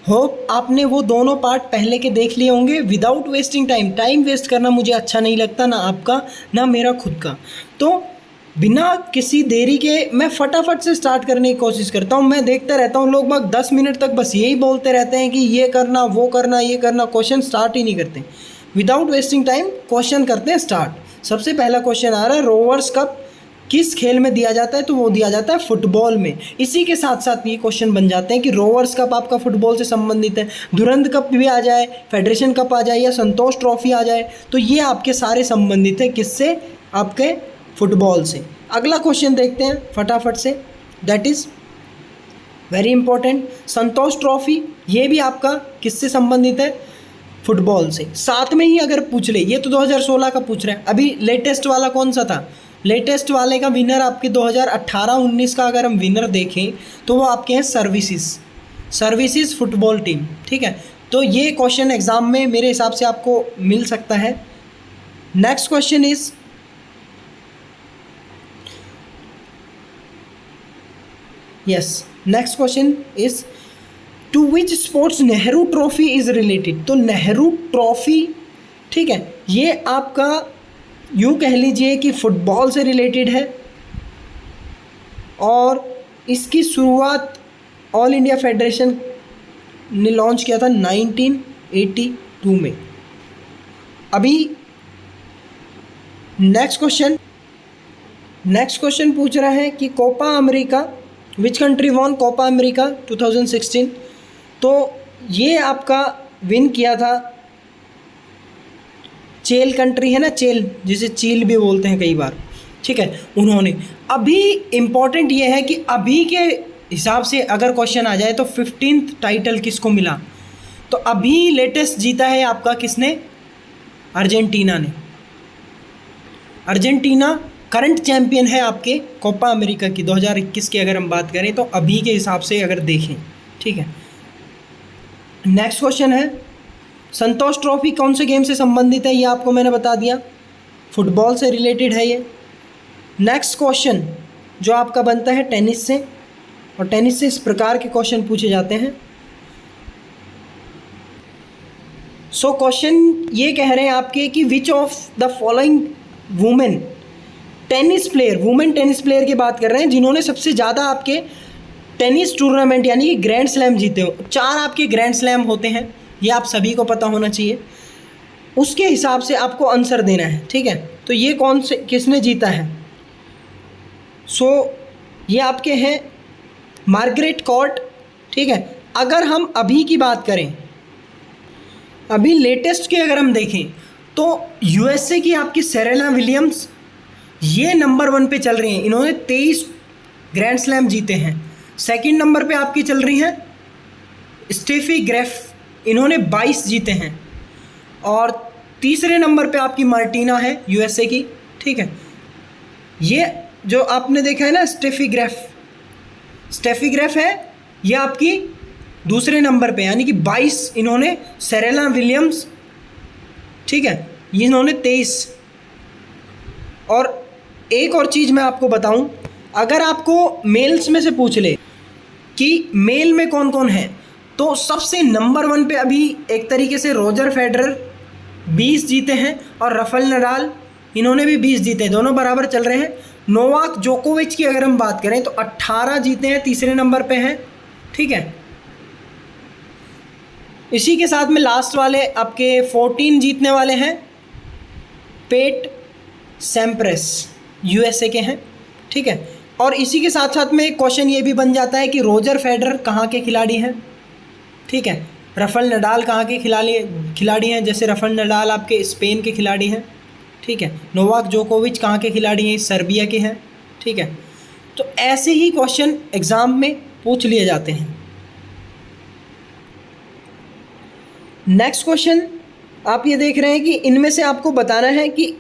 Hope आपने वो दोनों पार्ट पहले के देख लिए होंगे। विदाउट वेस्टिंग टाइम वेस्ट करना मुझे अच्छा नहीं लगता, ना आपका ना मेरा खुद का। तो बिना किसी देरी के मैं फटाफट से स्टार्ट करने की कोशिश करता हूँ। मैं देखता रहता हूँ लोग बाग 10 मिनट तक बस यही बोलते रहते हैं कि ये करना वो करना ये करना, क्वेश्चन स्टार्ट ही नहीं करते। विदाउट वेस्टिंग टाइम क्वेश्चन करते हैं स्टार्ट। सबसे पहला क्वेश्चन आ रहा है, रोवर्स कप किस खेल में दिया जाता है? तो वो दिया जाता है फुटबॉल में। इसी के साथ साथ ये क्वेश्चन बन जाते हैं कि रोवर्स कप आपका फुटबॉल से संबंधित है, दुरंत कप भी आ जाए, फेडरेशन कप आ जाए या संतोष ट्रॉफी आ जाए, तो ये आपके सारे संबंधित है किससे? आपके फुटबॉल से। अगला क्वेश्चन देखते हैं फटाफट से, that is very important. Santosh trophy ये भी आपका किससे संबंधित है? फुटबॉल से। साथ में ही अगर पूछ ले, ये तो 2016 का पूछ रहे हैं, अभी लेटेस्ट वाला कौन सा था? लेटेस्ट वाले का विनर आपके 2018-19 का अगर हम विनर देखें तो वो आपके हैं सर्विसेज फुटबॉल टीम। ठीक है, तो ये क्वेश्चन एग्ज़ाम में मेरे हिसाब से आपको मिल सकता है। Next question is next question is to which sports Nehru trophy is related? तो नेहरू ट्रॉफी, ठीक है, ये आपका यूँ कह लीजिए कि फुटबॉल से रिलेटेड है और इसकी शुरुआत ऑल इंडिया फेडरेशन ने लॉन्च किया था 1982 में। अभी नेक्स्ट क्वेश्चन पूछ रहा है कि Copa America, which country won Copa America 2016? तो ये आपका विन किया था, चेल कंट्री है ना, चेल जिसे चील भी बोलते हैं कई बार, ठीक है, उन्होंने। अभी इम्पॉर्टेंट ये है कि अभी के हिसाब से अगर क्वेश्चन आ जाए तो 15th टाइटल किसको मिला? तो अभी लेटेस्ट जीता है आपका किसने? अर्जेंटीना ने। अर्जेंटीना करंट चैम्पियन है आपके कोपा अमेरिका की 2021 की अगर हम बात करें तो, अभी के हिसाब से अगर देखें, ठीक है। नेक्स्ट क्वेश्चन है, संतोष ट्रॉफी कौन से गेम से संबंधित है? ये आपको मैंने बता दिया, फुटबॉल से रिलेटेड है ये। नेक्स्ट क्वेश्चन जो आपका बनता है टेनिस से, और टेनिस से इस प्रकार के क्वेश्चन पूछे जाते हैं। सो क्वेश्चन ये कह रहे हैं आपके कि which of the following women tennis player की बात कर रहे हैं जिन्होंने सबसे ज़्यादा आपके टेनिस टूर्नामेंट यानी कि ग्रैंड स्लैम जीते हो। 4 आपके ग्रैंड स्लैम होते हैं, ये आप सभी को पता होना चाहिए, उसके हिसाब से आपको आंसर देना है, ठीक है। तो ये कौन से किसने जीता है? सो ये आपके हैं मार्गरेट कोर्ट, ठीक है। अगर हम अभी की बात करें, अभी लेटेस्ट की अगर हम देखें तो यूएसए की आपकी सेरेना विलियम्स ये नंबर 1 पे चल रही हैं, इन्होंने 23 ग्रैंड स्लैम जीते हैं। सेकंड नंबर पे आपकी चल रही हैं स्टेफी ग्रेफ, इन्होंने 22 जीते हैं। और तीसरे नंबर पे आपकी मार्टिना है यूएसए की, ठीक है। ये जो आपने देखा है ना स्टेफी ग्रेफ है, ये आपकी दूसरे नंबर पे, यानी कि 22 इन्होंने, सेरेना विलियम्स, ठीक है, ये इन्होंने 23। और एक और चीज़ मैं आपको बताऊं, अगर आपको मेल्स में से पूछ ले कि मेल में कौन कौन है, तो सबसे नंबर 1 पे अभी एक तरीके से रोजर फेडरर 20 जीते हैं, और राफेल नडाल इन्होंने भी 20 जीते हैं, दोनों बराबर चल रहे हैं। नोवाक जोकोविच की अगर हम बात करें तो 18 जीते हैं, तीसरे नंबर पे हैं, ठीक है। इसी के साथ में लास्ट वाले आपके 14 जीतने वाले हैं पेट सैम्प्रेस, यूएसए के हैं, ठीक है। और इसी के साथ साथ में एक क्वेश्चन ये भी बन जाता है कि रोजर फेडरर कहाँ के खिलाड़ी हैं, ठीक है। राफेल नडाल कहाँ के खिलाड़ी हैं? जैसे राफेल नडाल आपके स्पेन के खिलाड़ी हैं, ठीक है। नोवाक जोकोविच कहाँ के खिलाड़ी हैं? सर्बिया के हैं, ठीक है। तो ऐसे ही क्वेश्चन एग्ज़ाम में पूछ लिए जाते हैं। नेक्स्ट क्वेश्चन आप ये देख रहे हैं कि इनमें से आपको बताना है कि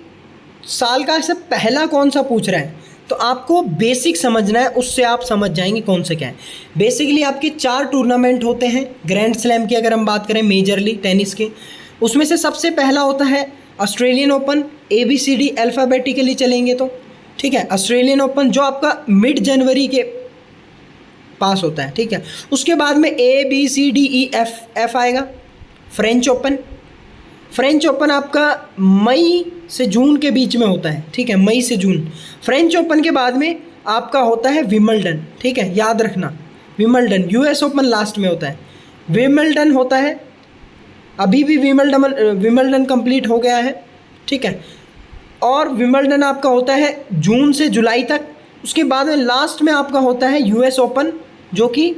साल का से पहला कौन सा पूछ रहा है, तो आपको बेसिक समझना है, उससे आप समझ जाएंगे कौन से क्या है। बेसिकली आपके 4 टूर्नामेंट होते हैं ग्रैंड स्लैम की अगर हम बात करें मेजरली टेनिस के, उसमें से सबसे पहला होता है ऑस्ट्रेलियन ओपन, ABCD अल्फ़ाबेटिकली चलेंगे तो, ठीक है। ऑस्ट्रेलियन ओपन जो आपका मिड जनवरी के पास होता है, ठीक है। उसके बाद में ABCDEF आएगा। फ्रेंच ओपन, फ्रेंच ओपन आपका मई से जून के बीच में होता है, ठीक है, मई से जून। फ्रेंच ओपन के बाद में आपका होता है विंबलडन, ठीक है, याद रखना विंबलडन। US ओपन लास्ट में होता है, विंबलडन होता है। अभी भी विंबलडन कंप्लीट हो गया है, ठीक है। और विंबलडन आपका होता है जून से जुलाई तक। उसके बाद में लास्ट में आपका होता है US ओपन, जो कि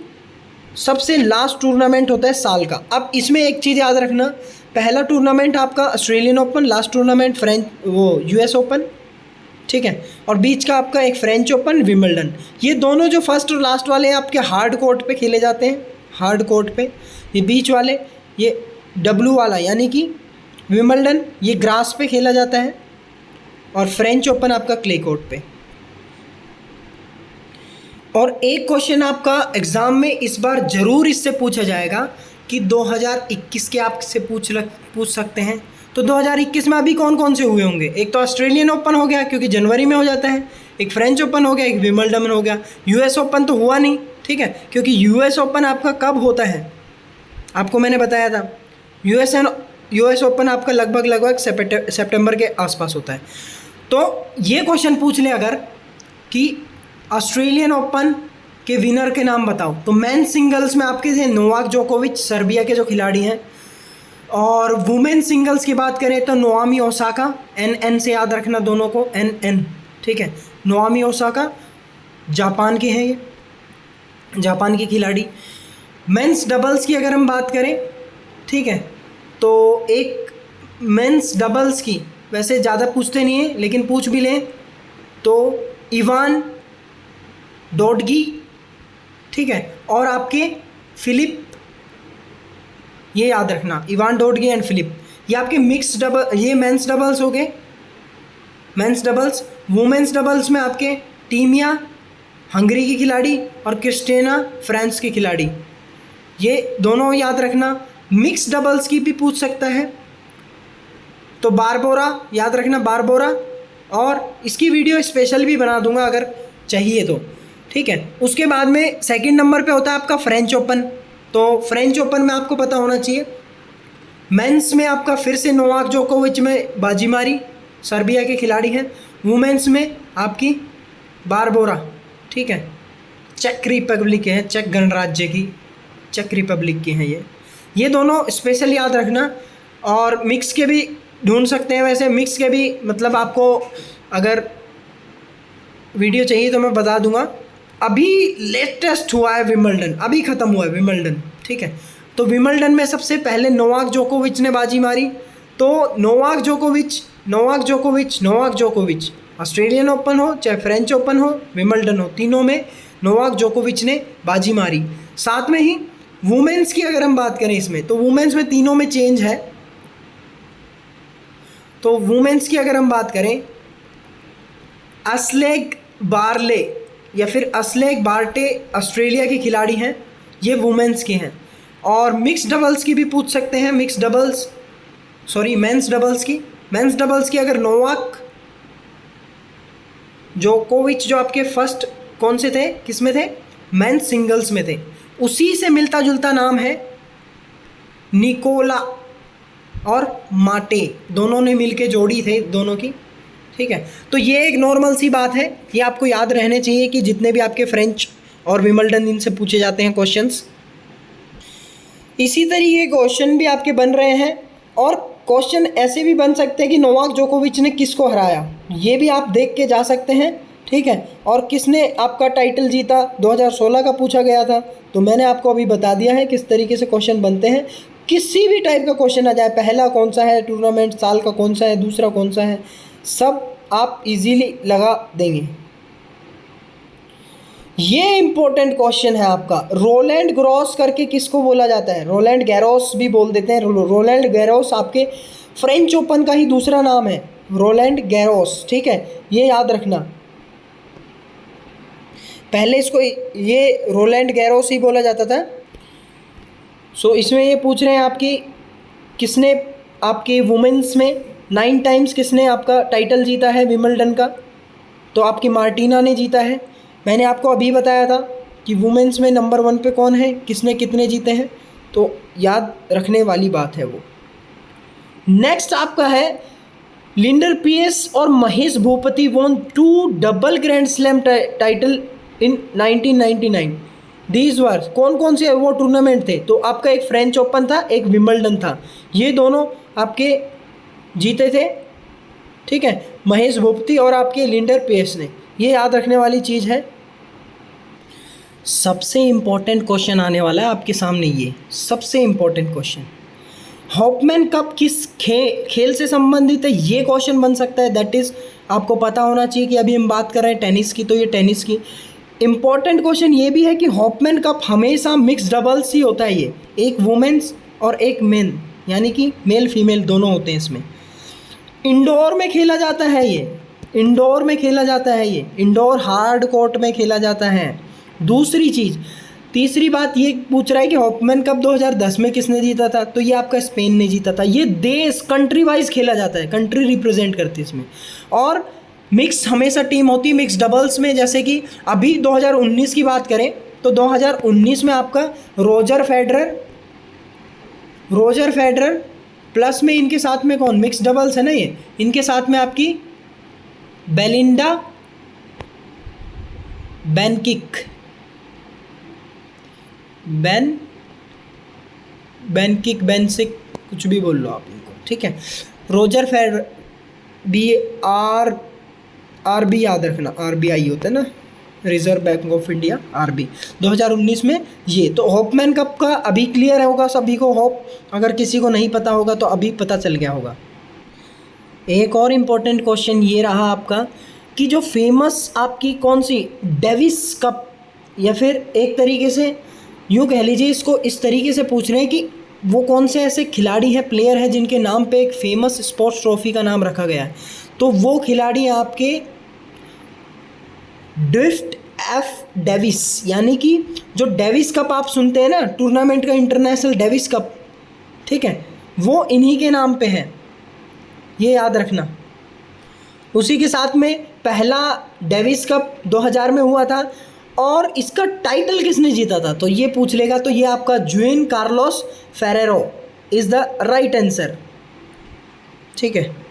सबसे लास्ट टूर्नामेंट होता है साल का। अब इसमें एक चीज़ याद रखना, पहला टूर्नामेंट आपका Australian open, last tournament US open, ठीक है। और बीच का आपका एक फ्रेंच ओपन, विंबलडन। ये दोनों जो फर्स्ट और लास्ट वाले हैं आपके हार्ड कोर्ट पे खेले जाते हैं, हार्ड कोर्ट पे। ये बीच वाले, ये W वाला यानी कि विंबलडन, ये ग्रास पे खेला जाता है। और फ्रेंच ओपन आपका क्ले कोर्ट पे। और एक क्वेश्चन आपका एग्ज़ाम में इस बार ज़रूर इससे पूछा जाएगा कि 2021 के आपसे पूछ सकते हैं। तो 2021 में अभी कौन कौन से हुए होंगे? एक तो ऑस्ट्रेलियन ओपन हो गया क्योंकि जनवरी में हो जाता है, एक फ्रेंच ओपन हो गया, एक विंबलडन हो गया। US ओपन तो हुआ नहीं, ठीक है, क्योंकि US ओपन आपका कब होता है आपको मैंने बताया था। US ओपन आपका लगभग सितंबर के आसपास होता है। तो ये क्वेश्चन पूछ ले अगर कि ऑस्ट्रेलियन ओपन के विनर के नाम बताओ, तो मेन सिंगल्स में आपके थे नोवाक जोकोविच, सर्बिया के जो खिलाड़ी हैं। और वुमेन सिंगल्स की बात करें तो नोआमी ओसाका, NN से याद रखना दोनों को, NN, ठीक है। नोआमी ओसाका जापान के हैं, ये जापान की खिलाड़ी। मेंस डबल्स की अगर हम बात करें, ठीक है, तो एक मेंस डबल्स की वैसे ज़्यादा पूछते नहीं हैं, लेकिन पूछ भी लें तो इवान डोडगी, ठीक है। और आपके फिलिप, ये याद रखना, इवान डोडगी एंड फिलिप। ये आपके मिक्स्ड डबल, ये मेंस डबल्स हो गए, मेंस डबल्स। वुमेंस डबल्स में आपके टीमिया हंगरी की खिलाड़ी और क्रिस्टिना फ्रांस की खिलाड़ी, ये दोनों याद रखना। मिक्स डबल्स की भी पूछ सकता है तो बारबोरा, याद रखना बारबोरा। और इसकी वीडियो स्पेशल भी बना दूंगा अगर चाहिए तो, ठीक है। उसके बाद में सेकंड नंबर पे होता है आपका फ्रेंच ओपन। तो फ्रेंच ओपन में आपको पता होना चाहिए, मेंस में आपका फिर से नोवाक जोकोविच में बाजी मारी, सर्बिया के खिलाड़ी हैं। वुमेंस में आपकी बारबोरा, ठीक है, चेक रिपब्लिक के हैं, चेक गणराज्य की, चेक रिपब्लिक की हैं ये दोनों स्पेशल याद रखना। और मिक्स के भी ढूंढ सकते हैं, वैसे मिक्स के भी मतलब आपको अगर वीडियो चाहिए तो मैं बता दूंगा। अभी लेटेस्ट हुआ है विंबलडन, अभी ख़त्म हुआ है विंबलडन, ठीक है। तो विंबलडन में सबसे पहले नोवाक जोकोविच ने बाजी मारी। तो नोवाक जोकोविच ऑस्ट्रेलियन ओपन हो चाहे फ्रेंच ओपन हो, विंबलडन हो, तीनों में नोवाक जोकोविच ने बाजी मारी। साथ में ही वुमेंस की अगर हम बात करें इसमें, तो वुमेंस में तीनों में चेंज है। तो वुमेंस की अगर हम बात करें, अस्लेग बार्ले या फिर अस्लेग बार्टे ऑस्ट्रेलिया के खिलाड़ी हैं, ये वुमेंस के हैं। और मिक्स डबल्स की भी पूछ सकते हैं, मेंस डबल्स की अगर नोवाक जोकोविच जो आपके फर्स्ट कौन से थे, किस में थे, मेंस सिंगल्स में थे, उसी से मिलता जुलता नाम है निकोला और माटे, दोनों ने मिलके जोड़ी थे दोनों की, ठीक है। तो ये एक नॉर्मल सी बात है, ये आपको याद रहने चाहिए कि जितने भी आपके फ्रेंच और विंबलडन इनसे पूछे जाते हैं क्वेश्चंस, इसी तरीके के क्वेश्चन भी आपके बन रहे हैं। और क्वेश्चन ऐसे भी बन सकते हैं कि नोवाक जोकोविच ने किसको हराया, ये भी आप देख के जा सकते हैं, ठीक है। और किसने आपका टाइटल जीता, 2016 का पूछा गया था, तो मैंने आपको अभी बता दिया है किस तरीके से क्वेश्चन बनते हैं। किसी भी टाइप का क्वेश्चन आ जाए, पहला कौन सा है टूर्नामेंट, साल का कौन सा है, दूसरा कौन सा है, सब आप इजीली लगा देंगे। ये इंपॉर्टेंट क्वेश्चन है आपका, रोलैंड गैरोस करके किसको बोला जाता है, रोलैंड गैरोस भी बोल देते हैं। रोलैंड गैरोस आपके फ्रेंच ओपन का ही दूसरा नाम है, रोलैंड गैरोस, ठीक है, ये याद रखना। पहले इसको ये रोलैंड गैरोस ही बोला जाता था। सो इसमें ये पूछ रहे हैं आपकी किसने आपके वुमेन्स में 9 टाइम्स किसने आपका टाइटल जीता है विंबलडन का, तो आपकी मार्टिना ने जीता है। मैंने आपको अभी बताया था कि वुमेन्स में नंबर 1 पे कौन है, किसने कितने जीते हैं, तो याद रखने वाली बात है वो। नेक्स्ट आपका है लिंडर पेस और Mahesh Bhupathi won 2 double grand slam title in 1999। These were कौन कौन से वो टूर्नामेंट थे, तो आपका एक फ्रेंच ओपन था, एक विंबलडन था, ये दोनों आपके जीते थे, ठीक है, महेश भूपति और आपके लिंडर पेस ने। ये याद रखने वाली चीज़ है। सबसे इम्पोर्टेंट क्वेश्चन आने वाला है आपके सामने, ये सबसे इम्पोर्टेंट क्वेश्चन, हॉपमैन कप किस खेल से संबंधित है, ये क्वेश्चन बन सकता है। दैट इज़ आपको पता होना चाहिए कि अभी हम बात कर रहे हैं टेनिस की, तो ये टेनिस की। इम्पॉर्टेंट क्वेश्चन ये भी है कि हॉपमैन कप हमेशा मिक्स डबल्स ही होता है, ये एक वुमेन्स और एक मेन, यानी कि मेल फीमेल दोनों होते हैं इसमें। इंडोर में खेला जाता है ये, इंडोर में खेला जाता है ये, इंडोर हार्ड कोर्ट में खेला जाता है। दूसरी चीज़, तीसरी बात ये पूछ रहा है कि हॉपमैन कप 2010 में किसने जीता था, तो ये आपका स्पेन ने जीता था। ये देश कंट्री वाइज खेला जाता है, कंट्री रिप्रेजेंट करती है इसमें। और मिक्स हमेशा टीम होती है मिक्स डबल्स में, जैसे कि अभी 2019 की बात करें तो 2019 में आपका रोजर फेडरर प्लस में इनके साथ में कौन, मिक्स डबल्स है ना ये, इनके साथ में आपकी बेलिंडा बेनसिक कुछ भी बोल लो आप इनको, ठीक है। रोजर फेडरर आरबी याद रखना, आरबीआई होता है ना, Reserve Bank of India, RB. 2019 में ये तो हॉपमैन कप का अभी क्लियर होगा सभी को, होप अगर किसी को नहीं पता होगा तो अभी पता चल गया होगा। एक और इम्पोर्टेंट क्वेश्चन ये रहा आपका कि जो फेमस आपकी कौन सी डेविस कप, या फिर एक तरीके से यूँ कह लीजिए इसको, इस तरीके से पूछ रहे हैं कि वो कौन से ऐसे खिलाड़ी हैं, प्लेयर हैं जिनके नाम पे एक फेमस स्पोर्ट्स ट्रॉफी का नाम रखा गया है। तो वो खिलाड़ी आपके ड्रिफ्ट एफ डेविस, यानी कि जो डेविस कप आप सुनते हैं ना टूर्नामेंट का, इंटरनेशनल डेविस कप, ठीक है, वो इन्हीं के नाम पे है, ये याद रखना। उसी के साथ में पहला डेविस कप 2000 में हुआ था, और इसका टाइटल किसने जीता था, तो ये पूछ लेगा, तो ये आपका Juan Carlos Ferrero is the right answer, ठीक है।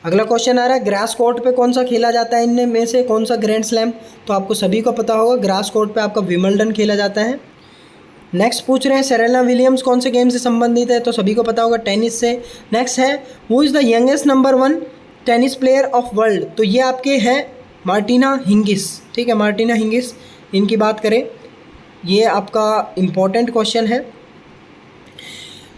अगला क्वेश्चन आ रहा है ग्रास कोर्ट पे कौन सा खेला जाता है इनमें में से कौन सा ग्रैंड स्लैम, तो आपको सभी को पता होगा ग्रास कोर्ट पे आपका विंबलडन खेला जाता है। नेक्स्ट पूछ रहे हैं सेरेना विलियम्स कौन से गेम से संबंधित है, तो सभी को पता होगा टेनिस से। नेक्स्ट है who is the youngest number 1 tennis player of world, तो ये आपके हैं मार्टिना हिंगिस, ठीक है, मार्टिना हिंगिस, इनकी बात करें, ये आपका इम्पॉर्टेंट क्वेश्चन है।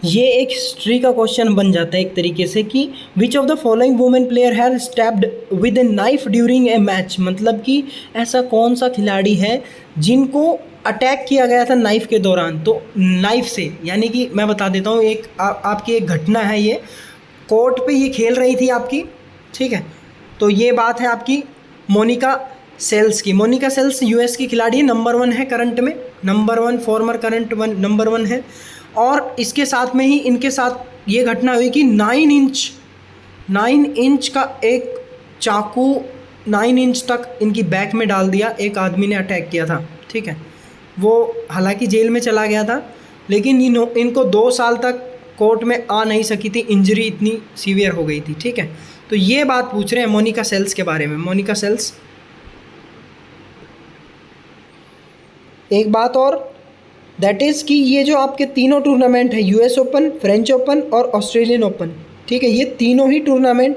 ये एक हिस्ट्री का क्वेश्चन बन जाता है एक तरीके से कि which of the following women player have stabbed with a knife during a match, मतलब कि ऐसा कौन सा खिलाड़ी है जिनको अटैक किया गया था नाइफ के दौरान, तो नाइफ से, यानी कि मैं बता देता हूँ एक आपकी एक घटना है, ये कोर्ट पे ये खेल रही थी आपकी, ठीक है, तो ये बात है आपकी मोनिका सेल्स की। मोनिका सेल्स यूएस की खिलाड़ी है, नंबर 1 है करंट में, नंबर 1 फॉर्मर करंट नंबर 1 है। और इसके साथ में ही इनके साथ ये घटना हुई कि 9 इंच का एक चाकू 9 इंच तक इनकी बैक में डाल दिया, एक आदमी ने अटैक किया था, ठीक है। वो हालांकि जेल में चला गया था, लेकिन इनको 2 साल तक कोर्ट में आ नहीं सकी थी, इंजरी इतनी सीवियर हो गई थी, ठीक है। तो ये बात पूछ रहे हैं मोनिका सेल्स के बारे में, मोनिका सेल्स। एक बात और, दैट इज़ कि ये जो आपके तीनों टूर्नामेंट है, यूएस ओपन, फ्रेंच ओपन और ऑस्ट्रेलियन ओपन, ठीक है, ये तीनों ही टूर्नामेंट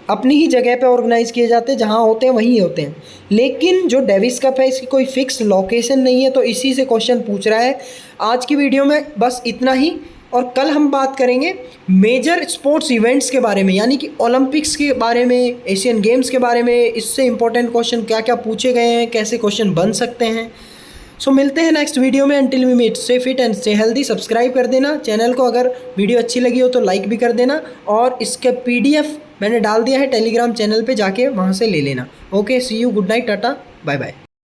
अपनी ही जगह पे ऑर्गेनाइज़ किए जाते हैं, जहाँ होते हैं वहीं होते हैं। लेकिन जो डेविस कप है इसकी कोई फिक्स लोकेशन नहीं है, तो इसी से क्वेश्चन पूछ रहा है। आज की वीडियो में बस इतना ही, और कल हम बात करेंगे मेजर स्पोर्ट्स इवेंट्स के बारे में, यानी कि ओलंपिक्स के बारे में, एशियन गेम्स के बारे में, इससे इंपॉर्टेंट क्वेश्चन क्या क्या पूछे गए हैं, कैसे क्वेश्चन बन सकते हैं। सो मिलते हैं नेक्स्ट वीडियो में। Until we meet, stay fit and stay healthy. Subscribe कर देना चैनल को, अगर वीडियो अच्छी लगी हो तो लाइक भी कर देना, और इसके PDF मैंने डाल दिया है टेलीग्राम चैनल पे, जाके वहाँ से ले लेना। Okay, see you, good night, tata, bye bye.